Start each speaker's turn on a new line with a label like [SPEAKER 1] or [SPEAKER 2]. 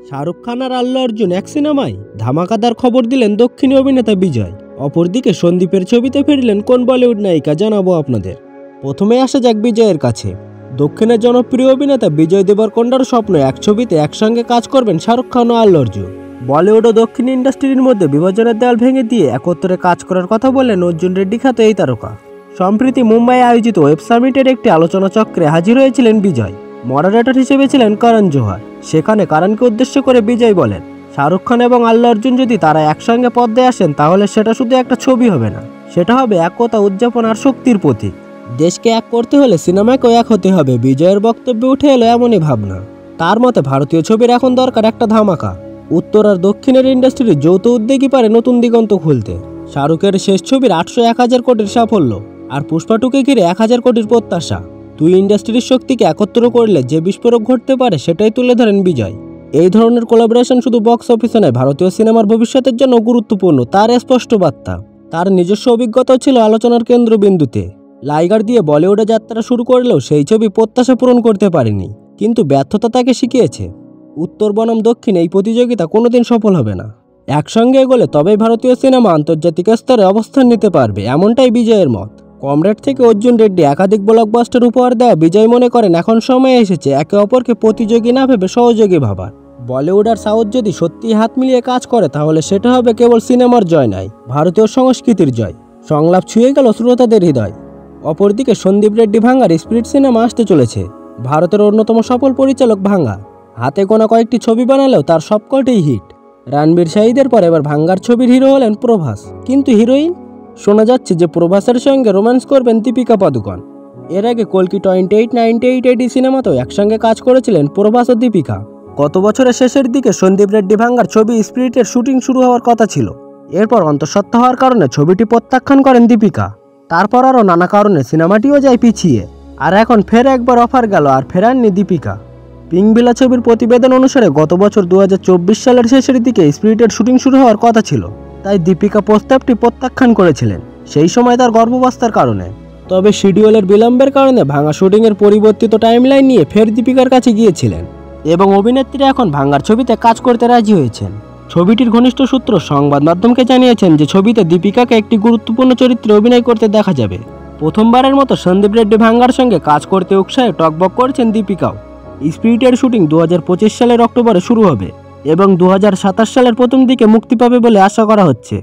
[SPEAKER 1] শাহরুখ খান আর আল্লু অর্জুন এক সিনেমায় ধামাকাদার খবর দিলেন দক্ষিণী অভিনেতা বিজয়। অপরদিকে সন্দীপের ছবিতে ফিরলেন কোন বলিউড নায়িকা জানাবো আপনাদের। প্রথমে আসা যাক বিজয়ের কাছে। দক্ষিণের জনপ্রিয় অভিনেতা বিজয় দেবরকোন্ডার স্বপ্ন এক ছবিতে একসঙ্গে কাজ করবেন শাহরুখ খান ও আল্লু অর্জুন। বলিউড ও দক্ষিণ ইন্ডাস্ট্রির মধ্যে বিভাজনের দেয়াল ভেঙে দিয়ে একত্রে কাজ করার কথা বললেন অর্জুন রেড্ডি খ্যাত এই তারকা। সম্প্রতি মুম্বাইয়ে আয়োজিত ওয়েব সামিটের একটি আলোচনা চক্রে হাজির হয়েছিলেন বিজয়। মডারেটর হিসেবে ছিলেন করণ জোহর। সেখানে করণকে উদ্দেশ্য করে বিজয় বলেন, শাহরুখ খান এবং আল্লু অর্জুন যদি তারা একসঙ্গে পর্দায় আসেন তাহলে সেটা শুধু একটা ছবি হবে না, সেটা হবে একতা, উদযাপন আর শক্তির প্রতীক। দেশকে এক করতে হলে সিনেমাকেও এক হতে হবে। বিজয়ের বক্তব্যে উঠে এলো এমনই ভাবনা। তার মতে ভারতীয় ছবির এখন দরকার একটা ধামাকা। উত্তর আর দক্ষিণের ইন্ডাস্ট্রির যৌথ উদ্যোগই পারে নতুন দিগন্ত খুলতে। শাহরুখের শেষ ছবির 801,000 কোটির সাফল্য আর পুষ্পা 2কে ঘিরে 1,000 কোটির প্রত্যাশা। দুই ইন্ডাস্ট্রির শক্তিকে একত্র করলে যে বিস্ফোরক ঘটতে পারে সেটাই তুলে ধরেন বিজয়। এই ধরনের কোলাবোরেশন শুধু বক্স অফিসে নয়, ভারতীয় সিনেমার ভবিষ্যতের জন্য গুরুত্বপূর্ণ, তার স্পষ্ট বার্তা। তার নিজস্ব অভিজ্ঞতাও ছিল আলোচনার কেন্দ্রবিন্দুতে। লাইগার দিয়ে বলিউডে যাত্রা শুরু করলেও সেই ছবি প্রত্যাশা পূরণ করতে পারেনি, কিন্তু ব্যর্থতা তাকে শিখিয়েছে উত্তর বনাম দক্ষিণ এই প্রতিযোগিতা কোনোদিন সফল হবে না। একসঙ্গে এগোলে তবেই ভারতীয় সিনেমা আন্তর্জাতিক স্তরে অবস্থান নিতে পারবে, এমনটাই বিজয়ের মত। কমরেড থেকে অর্জুন রেড্ডি একাধিক ব্লকবাস্টার উপহার দেওয়া বিজয় মনে করেন এখন সময় এসেছে একে অপরকে প্রতিযোগী না ভেবে সহযোগী ভাবার। বলিউড আর সাউথ যদি সত্যিই হাত মিলিয়ে কাজ করে তাহলে সেটা হবে কেবল সিনেমার জয় নয়, ভারতীয় সংস্কৃতির জয়। সংলাপ ছুঁয়ে গেল শ্রোতাদের হৃদয়। অপরদিকে সন্দীপ রেড্ডি ভাঙ্গার স্পিরিট সিনেমা আসতে চলেছে। ভারতের অন্যতম সফল পরিচালক ভাঙ্গা হাতে গোনা কয়েকটি ছবি বানালেও তার সবকটাই হিট। রণবীর শাহিদের পর এবার ভাঙ্গার ছবির হিরো হলেন প্রভাস, কিন্তু হিরোইন শোনা যাচ্ছে যে প্রভাসের সঙ্গে রোম্যান্স করবেন দীপিকা পাদুকোন। এর আগে কল্কি 2898 সিনেমাতেও একসঙ্গে কাজ করেছিলেন প্রভাস ও দীপিকা। গত বছরের শেষের দিকে সন্দীপ রেড্ডি ভাঙ্গার ছবি স্পিরিটের শুটিং শুরু হওয়ার কথা ছিল। এরপর অন্তঃসত্ত্বা হওয়ার কারণে ছবিটি প্রত্যাখ্যান করেন দীপিকা। তারপর আরও নানা কারণে সিনেমাটিও যায় পিছিয়ে। আর এখন ফের একবার অফার গেল আর ফেরাননি দীপিকা। পিঙ্কভিলা ছবির প্রতিবেদন অনুসারে গত বছর 2024 সালের শেষের দিকে স্পিরিটের শুটিং শুরু হওয়ার কথা ছিল, তাই দীপিকা প্রস্তাবটি প্রত্যাখ্যান করেছিলেন সেই সময় তার গর্ভাবস্থার কারণে। তবে শিডিউলের বিলম্বের কারণে ভাঙা শুটিংয়ের পরিবর্তিত টাইমলাইন নিয়ে ফের দীপিকার কাছে গিয়েছিলেন এবং অভিনেত্রী এখন ভাঙ্গার ছবিতে কাজ করতে রাজি হয়েছেন। ছবিটির ঘনিষ্ঠ সূত্র সংবাদ মাধ্যমকে জানিয়েছেন যে ছবিতে দীপিকাকে একটি গুরুত্বপূর্ণ চরিত্রে অভিনয় করতে দেখা যাবে। প্রথমবারের মতো সন্দীপ রেড্ডি ভাঙ্গার সঙ্গে কাজ করতে উৎসাহে টকবক করছেন দীপিকাও। স্পিরিটের শুটিং 2025 সালের অক্টোবরে শুরু হবে এবং 2027 সালের প্রথম দিকে মুক্তি পাবে বলে আশা করা হচ্ছে।